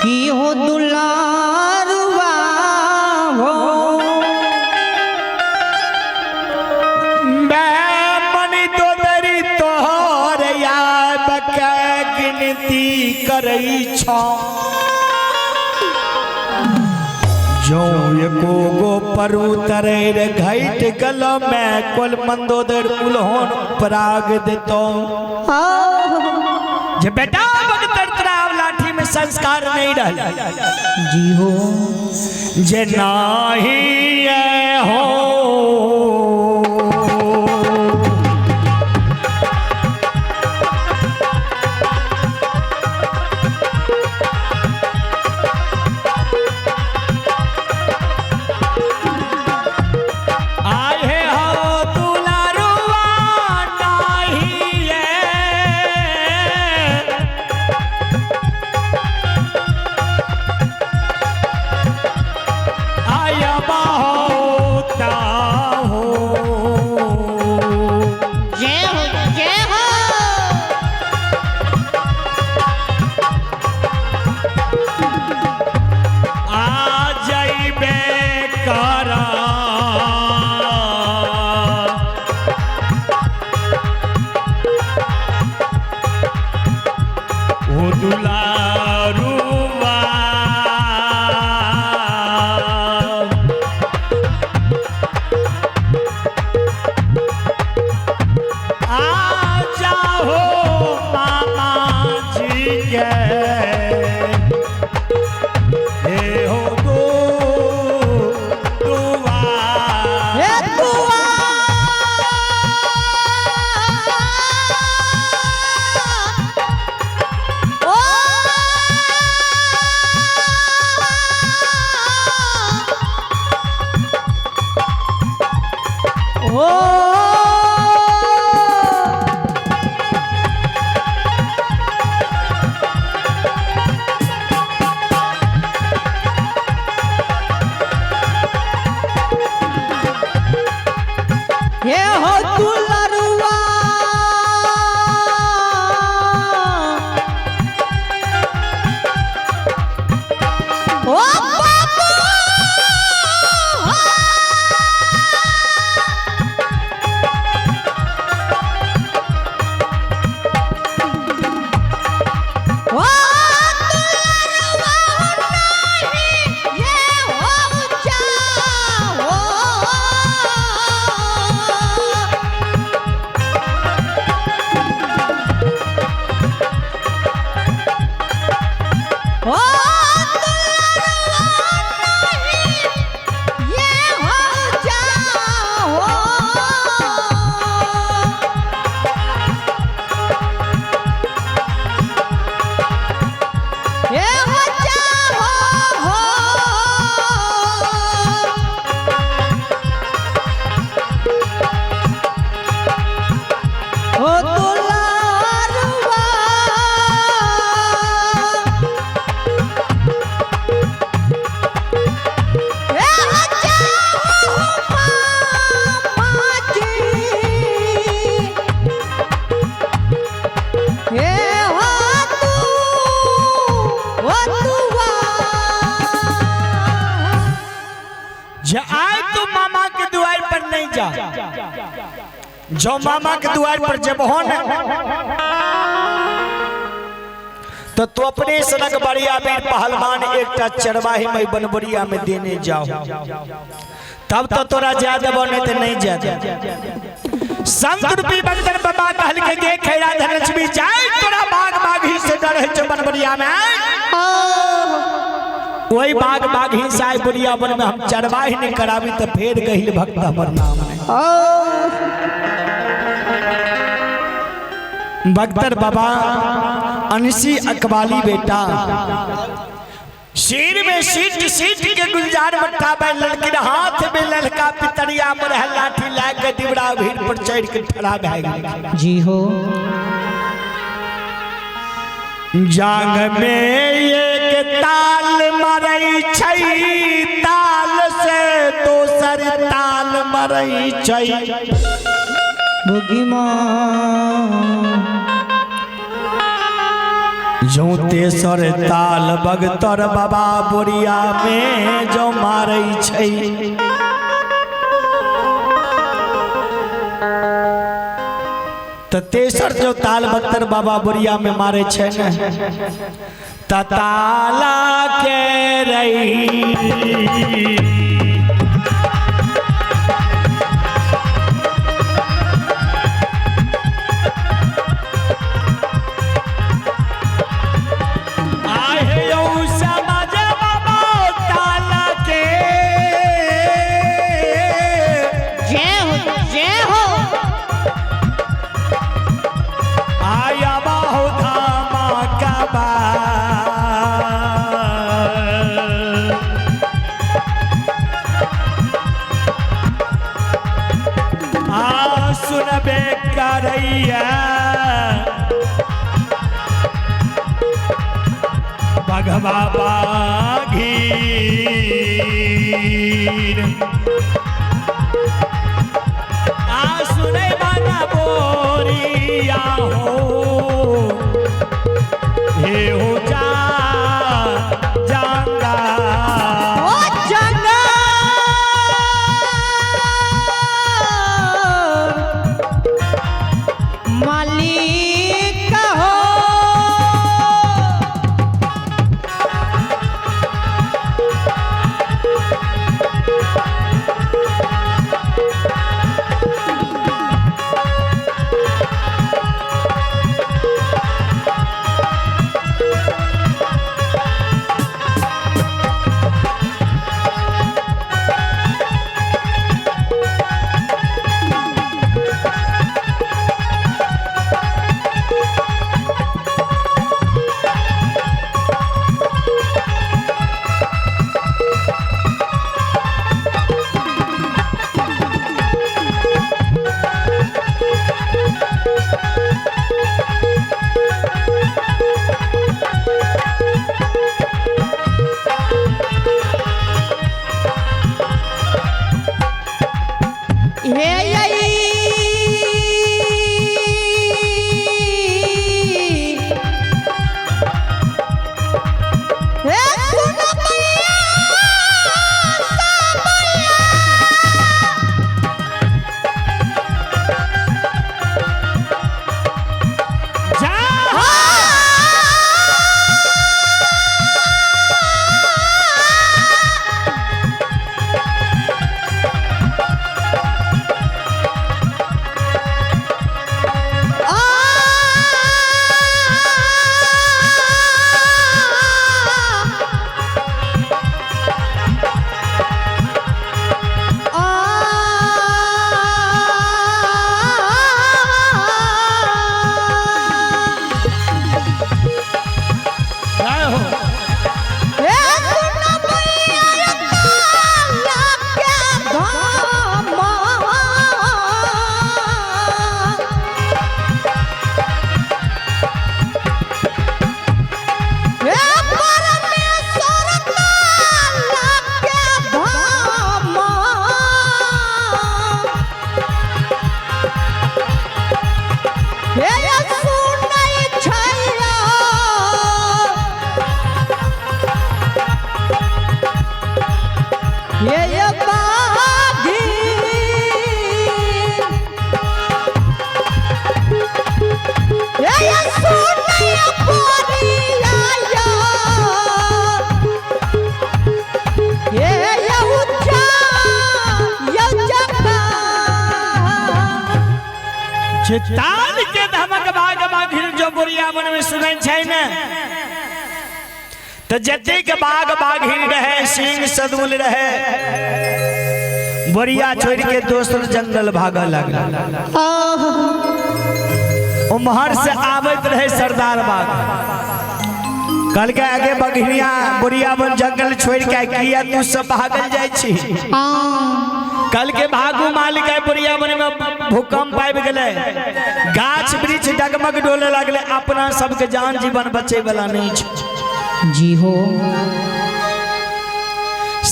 की हो दुलारुआ हो मनी तो दरी तोहर याद के गिनती करई छौ जो एको गो परु तरेर घाट गल में कुल मंदोदर उल्होन पराग देतो जे बेटा भगतर तराव लाठी में संस्कार नहीं रहल जी हो जे नाही ये हो जो मामा के द्वार पर जब हो न तो तू अपने सनक बड़िया बीर पहलवान एकटा चरवाही में बनबरिया में देने जाओ तब तो तोरा ज्यादा बने तो नहीं ज्यादा संत रूपी बंदर बाबा कहल के गे खैरा धनलक्ष्मी जाए तोरा बाग बागी से डर है बनबरिया में कोई बाग बागी से बुढ़िया बन में हम चरवाही नहीं करावी तो फेर गहिल भक्त हमर नाम बख्तर बाबा अनसी अकबाली बेटा सिर में सीट सीट के गुलजार मट्ठा में लड़की हाथ में लड़का पितरिया में लाठी लाग के दिबड़ा भीड़ पर चढ़ के खड़ा भए गेल जी हो जांग में एक ताल मरई छई ताल से दोसर ताल मरई छई जो तेसर ताल बगतर बाबा बोरिया में जो मारै छै तो तेसर जो ताल बगतर बाबा बोरिया में मारे छै न ताला के रही सुनबे करैया बघवा बाघीर सुने बना बोरिया हो हे हो जा जांगा ताल के धमक बाग बाघिर जो बोरिया मन में सुनै छै न त जते के बाग बाघिर रहे सिंह सदमुल रहे बोरिया छोड़ के दोसर जंगल भागा लगला उमहर से आवत रहे सरदार बाग कल के आगे बघिनिया बोरिया बन जंगल छोड़ के किया तू सब भागल जाय छी कल के भागू मालिक बोरिया मन में भूकंप आबि गेले गाछ वृक्ष डगमग डोले लगले अपना सबके जान जीवन बचे वाला नहीं छै जी हो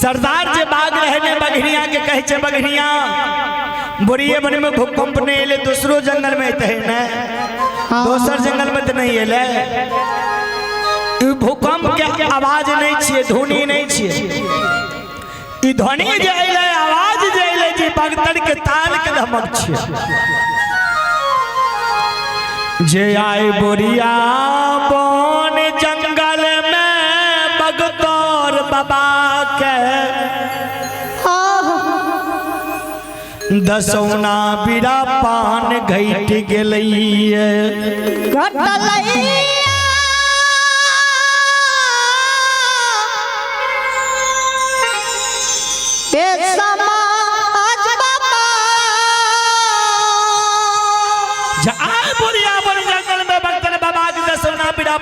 सरदार जे बाग रहने बघिनिया के कहे छे बघिनिया बोरिये मन में भूकंप नहीं एले दूसरो जंगल में तहे न दोसर जंगल में तो नहीं एले भूकंप के आवाज नहीं छिए, ध्वनि नहीं छिए। ई ध्वनि जे अइले, आवाज जे अइले जी बगतर के ताल के धमक छिए। जे आए बोरिया बन जंगल में बगतौर बाबा के, दसौना बीरा पान घट गेलैया।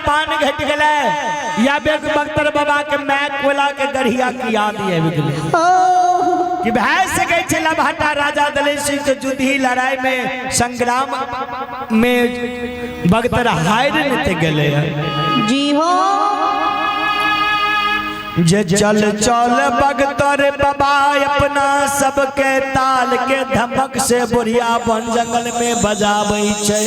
पान घट गए या बख्तर बाबा के मैक कोला के गढ़िया की याद है कि भाई से गए थे लभाटा राजा दलेर सिंह के युद्ध लड़ाई में संग्राम में बख्तर हार लेते गए जी हो। जे चल चल बख्तर बाबा अपना सबके ताल के धमक से बुढ़िया बन जंगल में बजाबै छै।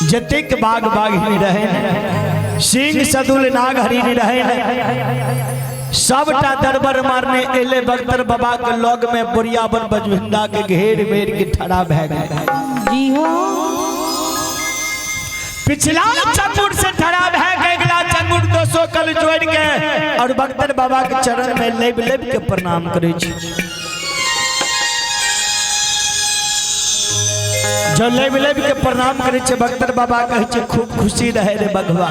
जतेक बाघ बाघिनी रहे, सिंह सदुल नाग हरिणी रहे, सबटा दरबार मारने एले बख्तर बाबा के लग में बुढ़िया बन बजविंदा के घेर मेर के ठड़ा भै गए। जी हो। पिछला चंगुर से ठड़ा भै गए, अगला चंगुर 200 कल जोड़ के और बख्तर बाबा के चरण में लेब लेब के प्रणाम करे छी। जो लेब लेब के प्रणाम करे छे बख्तर बाबा कहे छे खूब खुशी रहे रे बघवा,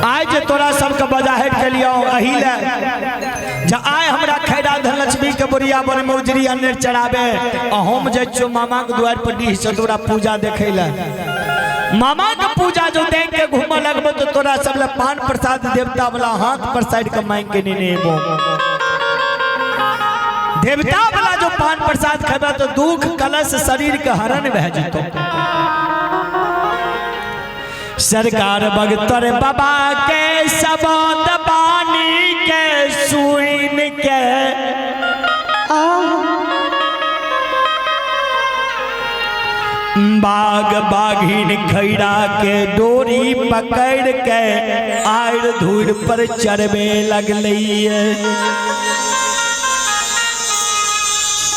आज तोरा सबके बजाहट के लियो अहिला जा आय हमरा खैरा धनलक्ष्मी के बुढ़िया बन मौजरी अन्य चढ़ावे आ हम जे छो मामा के द्वार पर डी से तोरा पूजा देखे ला। मामा के पूजा जो देख के घूम लगबो तो तोरा सब ले पान प्रसाद देवता वाला हाथ पर साइड के मांग के नेबो। देवता वाला जो पान प्रसाद खाबा तो दुख कलश शरीर के हरण बह जतो। सरकार बख्तर बाबा के सबद बानी के सुन के बाग बाघिन खैरा के डोरी पकड़ के आड़ धूड़ पर चढ़वे लगलैये।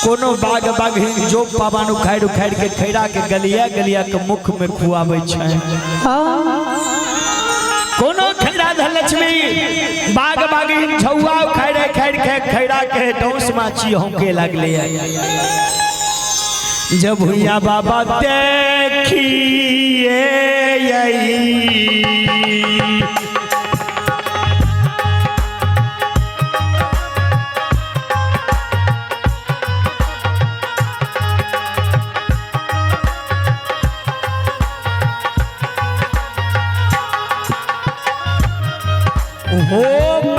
कोनो बाग बाघिन जो पावन उखाड़ उखाड़ के खैरा के गलिया गलिया के मुख में खुआबै छै। कोनो खैरा धनलक्ष्मी बाग बाघिन झौआ उखाड़ उखाड़ के खैरा के डोस माछी होके लगले। जब भुइया बाबा देखिए हो